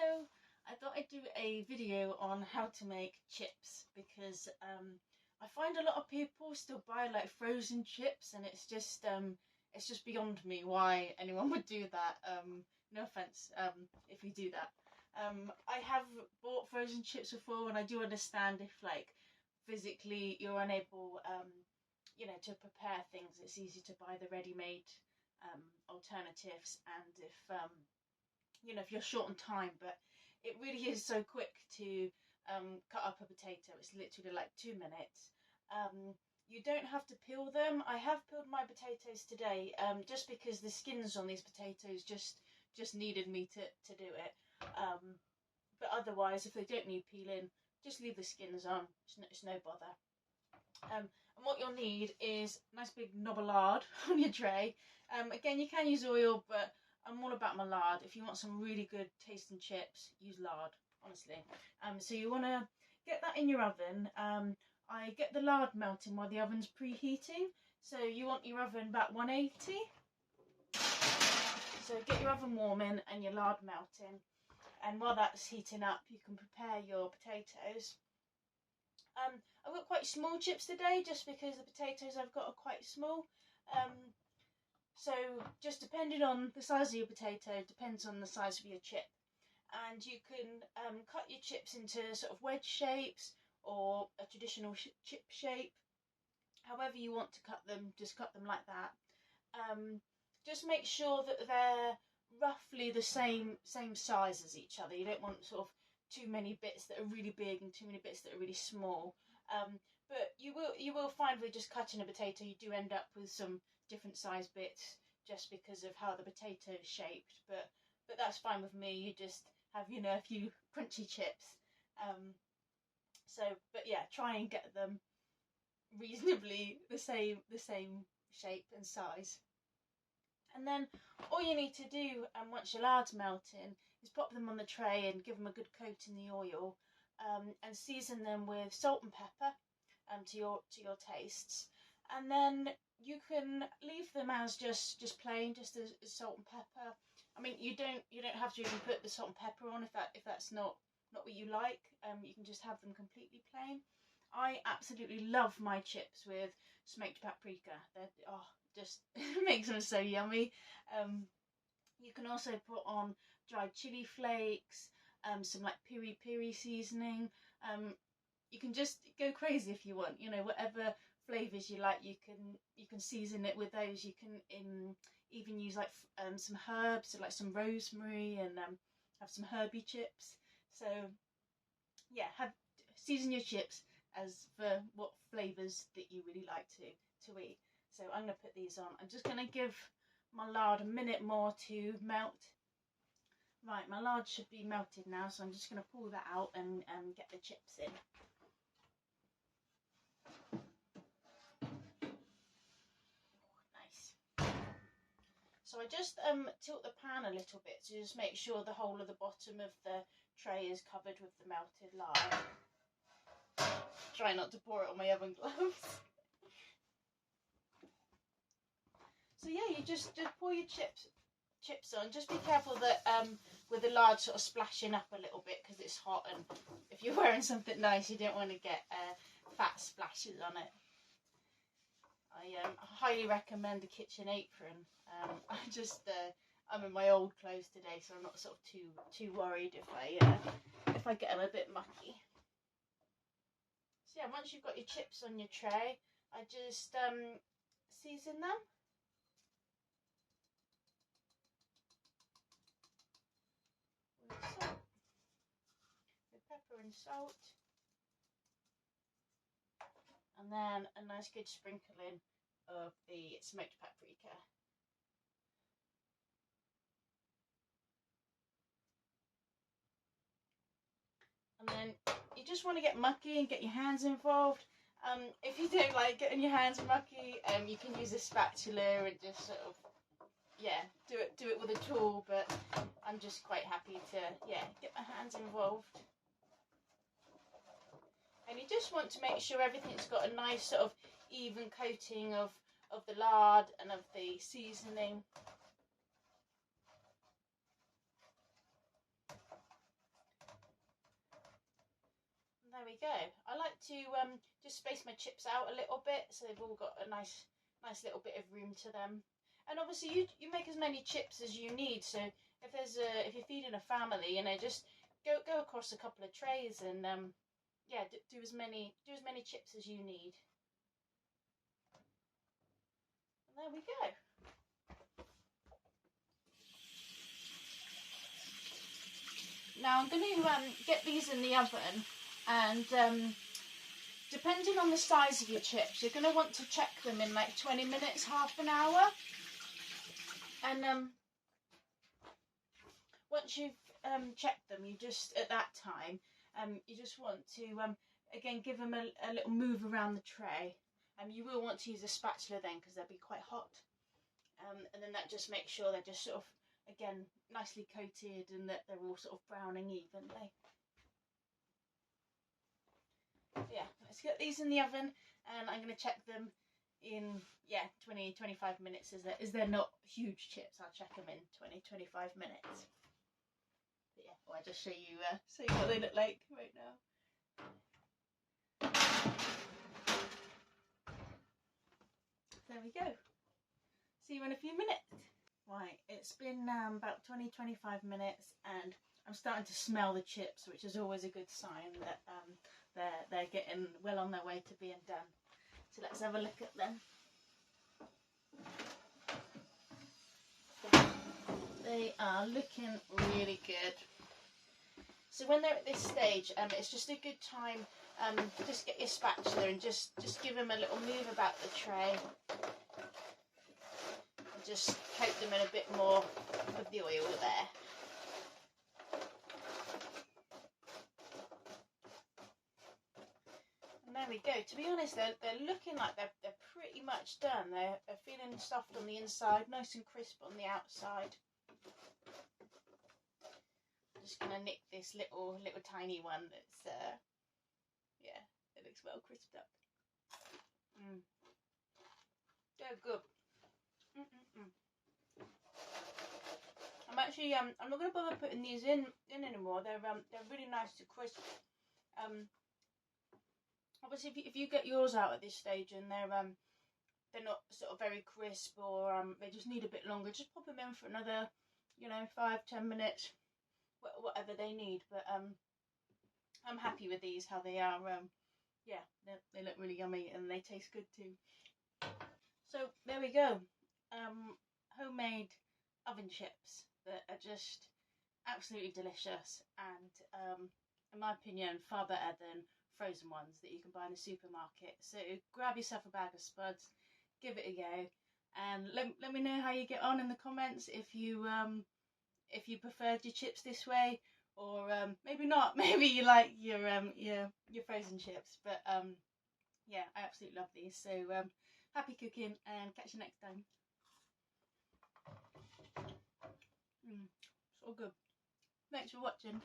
Hello, I thought I'd do a video on how to make chips because I find a lot of people still buy like frozen chips, and it's just beyond me why anyone would do that. No offense if you do that. I have bought frozen chips before, and I do understand if like physically you're unable to prepare things. It's easy to buy the ready-made alternatives, and if you're short on time, but it really is so quick to cut up a potato. It's literally like 2 minutes. You don't have to peel them. I have peeled my potatoes today, just because the skins on these potatoes just needed me to do it. But otherwise, if they don't need peeling, just leave the skins on. It's no bother. And what you'll need is a nice big knob of lard on your tray. Again, you can use oil, but I'm all about my lard. If you want some really good tasting chips, use lard, honestly. So you want to get that in your oven. I get the lard melting while the oven's preheating. So you want your oven about 180. So get your oven warming and your lard melting. And while that's heating up, you can prepare your potatoes. I've got quite small chips today, just because the potatoes I've got are quite small. So just depending on the size of your potato, depends on the size of your chip. And you can cut your chips into sort of wedge shapes or a traditional chip shape. However you want to cut them, just cut them like that. Just make sure that they're roughly the same size as each other. You don't want sort of too many bits that are really big and too many bits that are really small. But you will find with just cutting a potato, you do end up with some different size bits just because of how the potato is shaped. But that's fine with me. You just have a few crunchy chips. But yeah, try and get them reasonably the same shape and size. And then all you need to do, once your lard's melting, is pop them on the tray and give them a good coat in the oil, and season them with salt and pepper to your tastes. And then you can leave them as just plain, just as salt and pepper. I mean, you don't have to even put the salt and pepper on if that's not what you like. You can just have them completely plain. I absolutely love my chips with smoked paprika. Just makes them so yummy. You can also put on dried chili flakes, some like piri piri seasoning. You can just go crazy if you want. Whatever flavours you like, you can season it with those. You can even use like some herbs, so like some rosemary, and have some herby chips. So yeah, season your chips as for what flavours that you really like to eat. So I'm going to put these on. I'm just going to give my lard a minute more to melt. Right, my lard should be melted now, so I'm just going to pull that out and get the chips in. Nice. So I just tilt the pan a little bit to just make sure the whole of the bottom of the tray is covered with the melted lard. Try not to pour it on my oven gloves. So yeah, you just pour your chips on. Just be careful that with the lard sort of splashing up a little bit, because it's hot, and if you're wearing something nice, you don't want to get fat splashes on it. I highly recommend a kitchen apron. I'm in my old clothes today, so I'm not sort of too worried if I get them a bit mucky. So yeah, once you've got your chips on your tray, I just season them. With pepper and salt, and then a nice good sprinkling of the smoked paprika. And then you just want to get mucky and get your hands involved. If you don't like getting your hands mucky, you can use a spatula and just sort of do it with a tool, but I'm just quite happy to get my hands involved. And you just want to make sure everything's got a nice sort of even coating of the lard and of the seasoning. there we go. I like to just space my chips out a little bit so they've all got a nice little bit of room to them. And obviously you make as many chips as you need. So if you're feeding a family, you know, just go across a couple of trays and yeah, do as many chips as you need. And there we go. Now I'm going to get these in the oven, and depending on the size of your chips, you're going to want to check them in like 20 minutes, half an hour. And once you've checked them, you just, at that time, you just want to, again, give them a little move around the tray. You will want to use a spatula then, because they'll be quite hot. And then that just makes sure they're just sort of, again, nicely coated and that they're all sort of browning evenly. Yeah, let's get these in the oven, and I'm going to check them in 20-25 minutes. Is they're not huge chips, I'll check them in 20-25 minutes. But yeah, I'll just show you what they look like right now. There we go. See you in a few minutes. Right, it's been about 20-25 minutes, and I'm starting to smell the chips, which is always a good sign that they're getting well on their way to being done. So let's have a look at them. They are looking really good. So when they're at this stage, it's just a good time to just get your spatula and just give them a little move about the tray. Just coat them in a bit more of the oil there. And there we go. To be honest, they're looking like they're pretty much done. They're feeling soft on the inside, nice and crisp on the outside. I'm just going to nick this little tiny one that's, yeah, it looks well crisped up. They're good. I'm actually I'm not going to bother putting these in anymore. They're really nice to crisp. Obviously if you get yours out at this stage and they're not sort of very crisp, or they just need a bit longer, just pop them in for another, you know, 5-10 minutes, whatever they need. But I'm happy with these, how they are. Yeah, they look really yummy and they taste good too. So there we go. Homemade oven chips that are just absolutely delicious, and in my opinion far better than frozen ones that you can buy in the supermarket. So grab yourself a bag of spuds, give it a go, and let me know how you get on in the comments, if you preferred your chips this way, or maybe not. Maybe you like your frozen chips. But yeah, I absolutely love these. So happy cooking, and catch you next time. So good. Thanks for watching.